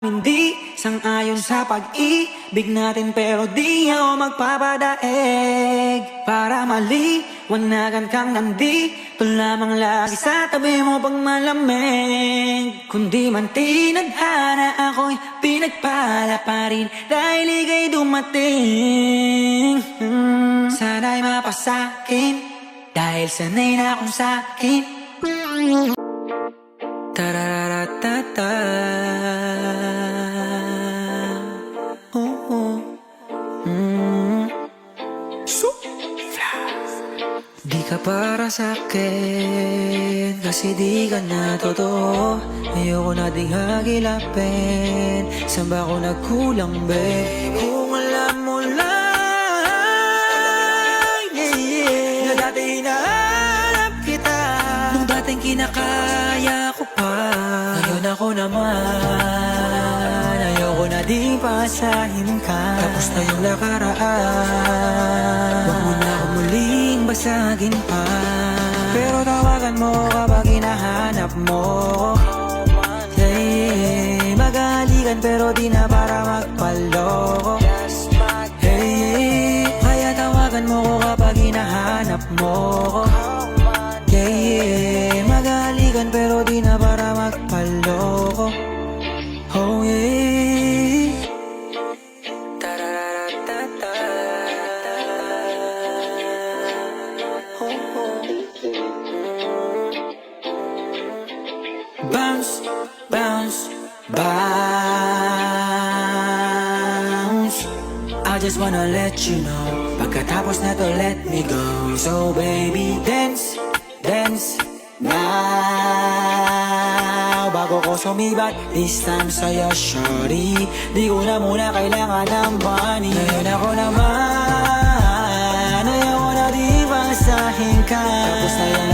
Hindi sang-ayon sa pag-ibig natin, pero di ako magpapadaig. Para maliwanagan kang nandito lamang lagi sa tabi mo pag malamig. Kundi man tinadhana ako'y pinagpala pa rin dahil ika'y dumating. Sana'y mapasakin dahil sanay na akong sakin. Tarararatata. Di ka para sa'kin kasi di ka na totoo. Ayoko na ding hagilapin. Saan ba ako nagkulang, babe? Kung alam mo lang, na dati hinahanap kita, nung dating kinakaya ko pa. Ngayon ako naman, ayoko na ding pasahin ka. Tapos na yung nakaraan, wag mo na ako muling basagin pa. Pero tawagan mo kapag hinahanap mo. Hey, maghahalikan pero di na para magpaloko. Hey, kaya tawagan mo ko kapag hinahanap mo. Yeah, maghahalikan pero di na para magpaloko. Oh yeah. Tarararatata. Bounce, bounce, bounce. I just wanna let you know, pagkatapos na to let me go. So baby, dance, dance now. Bago ko sumibat, this time sa'yo, shorty. Di ko na muna kailangan ng money. Ngayon ako naman, ayaw ko na di basahin ka. Tapos na yung